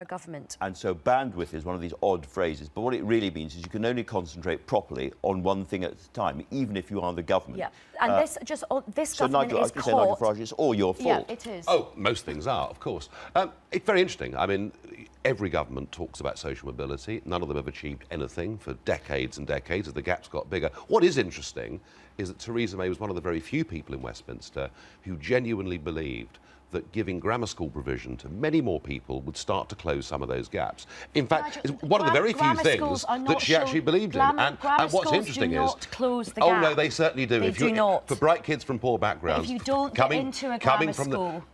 government. And so bandwidth is one of these odd phrases, but what it really means is you can only concentrate properly on one thing at a time, even if you are the government. Yeah, and this so government Nigel, is caught... Nigel Farage, it's all your fault. Yeah, it is. Oh, most things are, of course. It's very interesting. I mean, every government talks about social mobility. None of them have achieved anything for decades and decades as the gap's got bigger. What is interesting is that Theresa May was one of the very few people in Westminster who genuinely believed that giving grammar school provision to many more people would start to close some of those gaps. In fact, it's one of the very few things that she actually believed in. And what's interesting is... close the gap. Oh, no, they certainly do. They do not. For bright kids from poor backgrounds... If you don't get into a grammar school...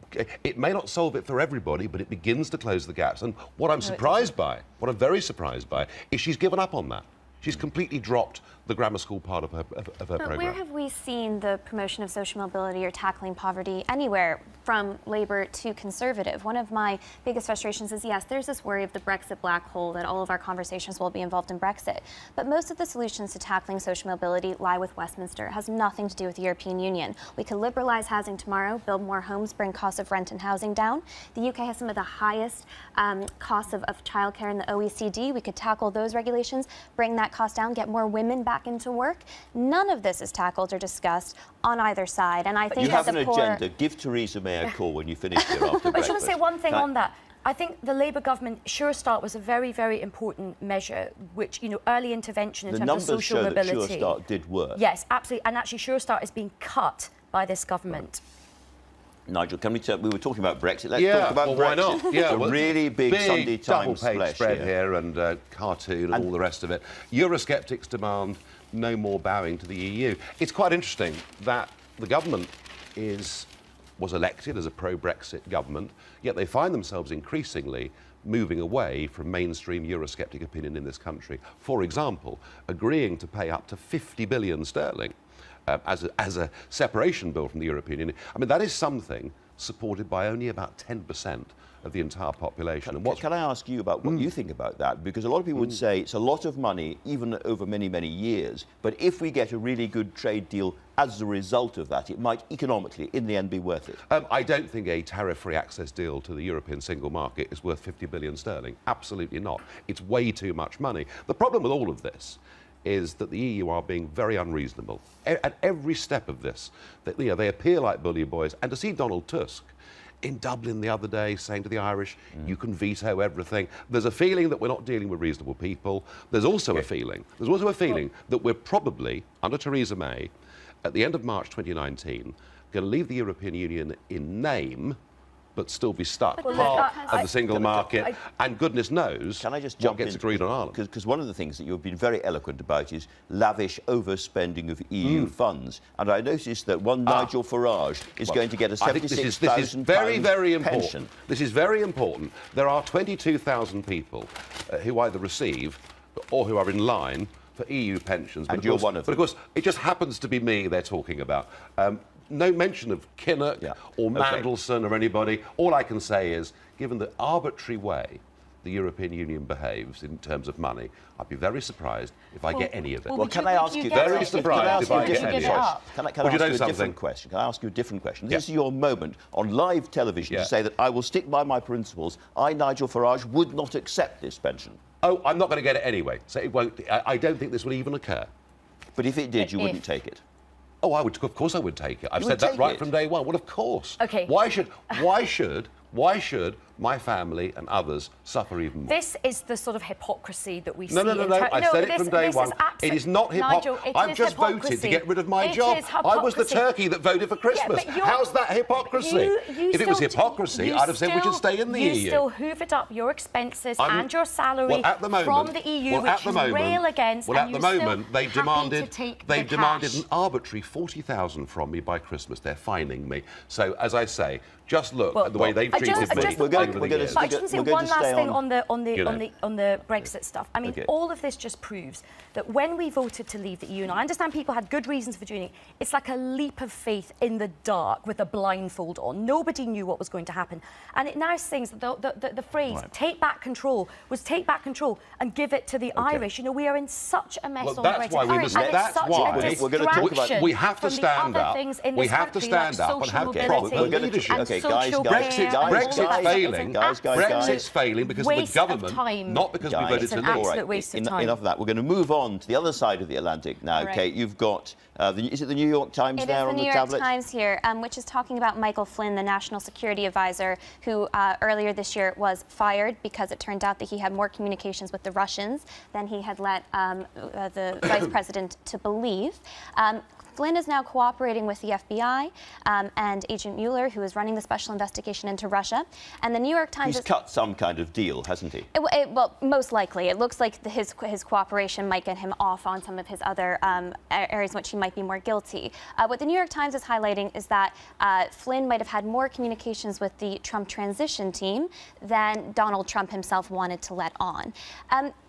It may not solve it for everybody, but it begins to close the gaps. And what I'm surprised by, what I'm very surprised by, is she's given up on that. She's completely dropped the grammar school part of her programme. Where have we seen the promotion of social mobility or tackling poverty anywhere from Labour to Conservative? One of my biggest frustrations is, yes, there's this worry of the Brexit black hole, that all of our conversations will be involved in Brexit. But most of the solutions to tackling social mobility lie with Westminster. It has nothing to do with the European Union. We could liberalise housing tomorrow, build more homes, bring costs of rent and housing down. The UK has some of the highest costs of childcare in the OECD. We could tackle those regulations, bring that cost down, get more women back into work. None of this is tackled or discussed on either side, and I think you have an agenda. Give Theresa May a call when you finish here after I just want to say one thing on that. I think the Labour government Sure Start was a very, very important measure, which, you know, early intervention in terms of social mobility. The numbers show that Sure Start did work. Yes, absolutely, and actually Sure Start is being cut by this government. Nigel, can we were talking about Brexit. Let's talk about Brexit. Why not? Yeah, a really big Sunday Times double-page spread here and cartoon and all the rest of it. Eurosceptics demand no more bowing to the EU. It's quite interesting that the government was elected as a pro-Brexit government, yet they find themselves increasingly moving away from mainstream Eurosceptic opinion in this country. For example, agreeing to pay up to 50 billion sterling as a separation bill from the European Union. I mean, that is something supported by only about 10% of the entire population. Can I ask you about what you think about that? Because a lot of people would say it's a lot of money, even over many, many years, but if we get a really good trade deal as a result of that, it might economically, in the end, be worth it. I don't think a tariff-free access deal to the European single market is worth 50 billion sterling. Absolutely not. It's way too much money. The problem with all of this is that the EU are being very unreasonable. At every step of this, they appear like bully boys. And to see Donald Tusk in Dublin the other day saying to the Irish, you can veto everything, there's a feeling that we're not dealing with reasonable people. There's also a feeling that we're probably, under Theresa May, at the end of March 2019, going to leave the European Union in name, but still be stuck part of the single market, and goodness knows what gets agreed on Ireland. Because one of the things that you've been very eloquent about is lavish overspending of EU funds. And I noticed that Nigel Farage is going to get a £76,000 this is very, very important. Pension. This is very important. There are 22,000 people who either receive or who are in line for EU pensions. And you're one of them. But of course, it just happens to be me they're talking about. No mention of Kinnock or Mandelson or anybody. All I can say is, given the arbitrary way the European Union behaves in terms of money, I'd be very surprised if I get any of it. Well, can I ask you... Very surprised if I get any of it. Can I ask you a different question? Can I ask you a different question? This is your moment on live television to say that I will stick by my principles. I, Nigel Farage, would not accept this pension. Oh, I'm not going to get it anyway, so it won't... I don't think this will even occur. But if it did, you wouldn't take it? Oh, of course I would take it. I've said that right from day one. Well, of course. Okay. Why should my family and others suffer even more? This is the sort of hypocrisy that we see. No. I said it from day one. It is not hypocrisy. I've just voted to get rid of my job. I was the turkey that voted for Christmas. How's that hypocrisy? If it was hypocrisy, I'd have said we should stay in the EU. You still hoovered up your expenses and your salary from the EU, which you rail against. Well, at the moment, they've demanded an arbitrary 40,000 from me by Christmas. They're fining me. So, as I say, just look at the way they've treated me. I just want to say one last thing on the Brexit stuff. I mean, all of this just proves that when we voted to leave the EU, and I understand people had good reasons for doing it, it's like a leap of faith in the dark with a blindfold on. Nobody knew what was going to happen. And it now sings the phrase, take back control, was take back control and give it to the Irish. You know, we are in such a mess on Brexit. We have to stand up. We have to stand up and have proper leadership. Okay, social guys, care, Brexit's failing. Brexit's failing because of the government, not because we voted to leave. It's an absolute waste of time. Enough of that. We're going to move on to the other side of the Atlantic now. Right. Kate, you've got, is it the New York Times there on the tablet? It is the New York Times here, which is talking about Michael Flynn, the National Security Advisor, who earlier this year was fired because it turned out that he had more communications with the Russians than he had let the vice president to believe. Flynn is now cooperating with the FBI and Agent Mueller, who is running the special investigation into Russia. And the New York Times... He's cut some kind of deal, hasn't he? Well, most likely. It looks like his cooperation might get him off on some of his other areas in which he might be more guilty. What the New York Times is highlighting is that Flynn might have had more communications with the Trump transition team than Donald Trump himself wanted to let on.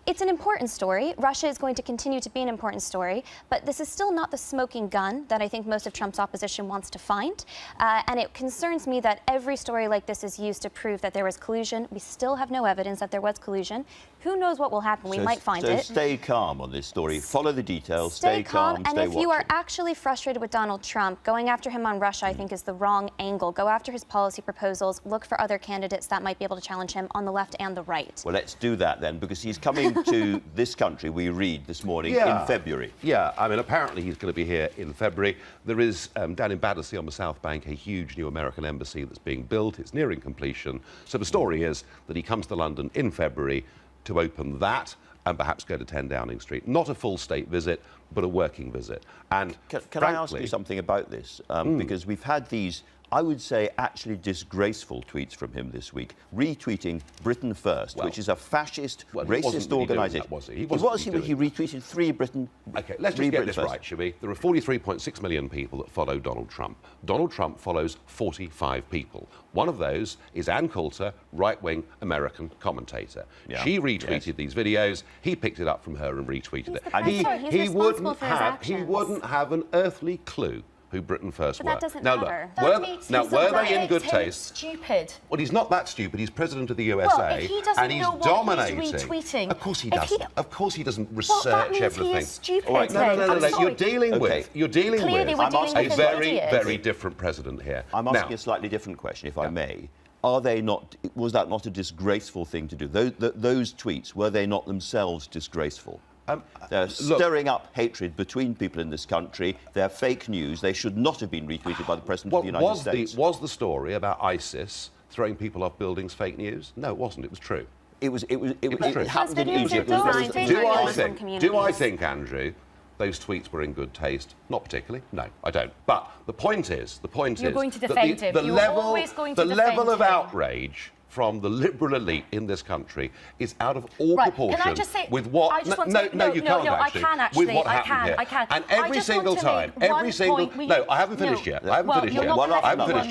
It's an important story. Russia is going to continue to be an important story, but this is still not the smoking gun that I think most of Trump's opposition wants to find. And it concerns me that every story like this is used to prove that there was collusion. We still have no evidence that there was collusion. Who knows what will happen? We might find it. So stay calm on this story. Follow the details. Stay calm. And stay if you are actually frustrated with Donald Trump, going after him on Russia, I think, is the wrong angle. Go after his policy proposals. Look for other candidates that might be able to challenge him on the left and the right. Well, let's do that then, because he's coming to this country, we read this morning, in February. Yeah, I mean, apparently he's going to be here in February. There is, down in Battersea on the South Bank, a huge new American embassy that's being built. It's nearing completion. So the story is that he comes to London in February to open that and perhaps go to 10 Downing Street. Not a full state visit, but a working visit. And Can frankly, I ask you something about this? Because we've had these, I would say, actually disgraceful tweets from him this week, retweeting Britain First, which is a fascist, racist organisation. He retweeted Free Britain. OK, let's just get this right, shall we? There are 43.6 million people that follow Donald Trump. Donald Trump follows 45 people. One of those is Ann Coulter, right-wing American commentator. Yeah. She retweeted these videos. He picked it up from her and retweeted it. And he wouldn't have an earthly clue who Britain First were. But that doesn't matter. Look, were they in good taste? Stupid. Well, he's not that stupid. He's president of the USA, well, if he doesn't and he's know what dominating. He's retweeting. Of course he doesn't. Of course he doesn't research that means everything. He is stupid. All right, no. You're dealing with a very different president here. I'm asking a slightly different question, if I may. Was that not a disgraceful thing to do? Those tweets, were they not themselves disgraceful? They're stirring up hatred between people in this country. They're fake news. They should not have been retweeted by the President of the United States. Was the story about ISIS throwing people off buildings fake news? No, it wasn't. It was true. It happened in Egypt. Do I think, Andrew, those tweets were in good taste? Not particularly. No, I don't. But the point is, you're going to defend him. You're always going to defend him. The level of outrage from the liberal elite in this country is out of all proportion can I just say, with what... you can't actually. With what happened here. I can. And every single time, No, I haven't finished yet. I haven't finished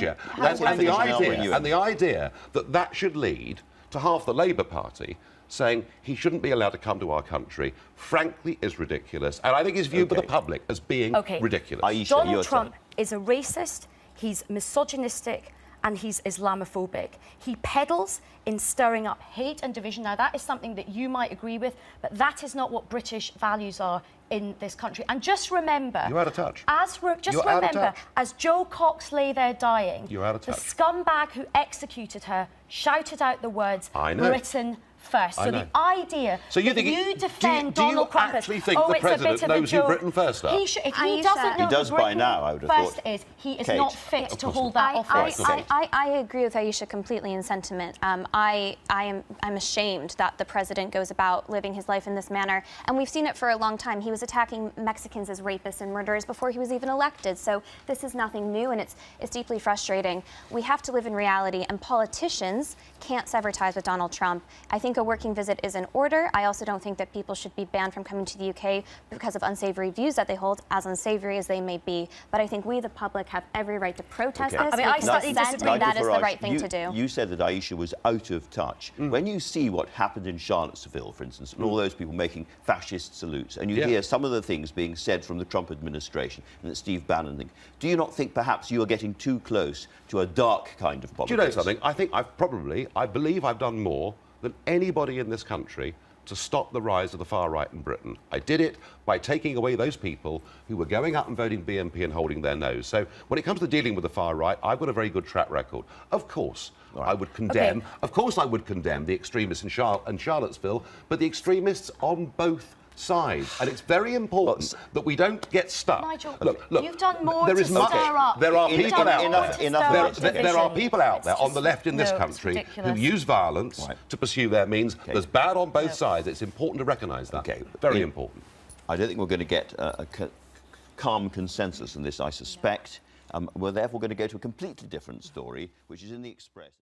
yet. And the idea that that should lead to half the Labour Party saying he shouldn't be allowed to come to our country, frankly, is ridiculous. And I think is viewed by the public as being ridiculous. Aisha, Donald Trump is a racist, he's misogynistic, and he's Islamophobic. He peddles in stirring up hate and division. Now, that is something that you might agree with, but that is not what British values are in this country. And just remember... You're out of touch. As Jo Cox lay there dying, you're out of touch. The scumbag who executed her shouted out the words, Britain First. So the idea that you defend Donald Trump... Do you actually think the President knows who Britain First are? If he doesn't know he does by now, I would have thought. First is, he is not fit to hold that office. I agree with Aisha completely in sentiment. I'm ashamed that the President goes about living his life in this manner. And we've seen it for a long time. He was attacking Mexicans as rapists and murderers before he was even elected. So this is nothing new, and it's deeply frustrating. We have to live in reality, and politicians can't sever ties with Donald Trump. I think a working visit is in order. I also don't think that people should be banned from coming to the UK because of unsavory views that they hold, as unsavory as they may be. But I think we, the public, have every right to protest this. I mean, I slightly disagree. That is the right thing to do. You said that Aisha was out of touch. When you see what happened in Charlottesville, for instance, and all those people making fascist salutes, and you hear some of the things being said from the Trump administration and that Steve Bannon thinks, do you not think perhaps you are getting too close to a dark kind of politics? Do you know something? I think I believe I've done more than anybody in this country to stop the rise of the far right in Britain. I did it by taking away those people who were going out and voting BNP and holding their nose. So when it comes to dealing with the far right, I've got a very good track record. Of course, I would condemn. Okay. Of course, I would condemn the extremists in Charlottesville, but the extremists on both sides. And it's very important that we don't get stuck. Nigel, look, you've done more there to is much, stir up. There are You've people done out more to there. stir up There are division. people out there It's on the just- left in this no, it's country who ridiculous. use violence to pursue their means. There's bad on both sides. It's important to recognise that. Okay. Very important. I don't think we're going to get a calm consensus on this, I suspect. We're therefore going to go to a completely different story, which is in the Express.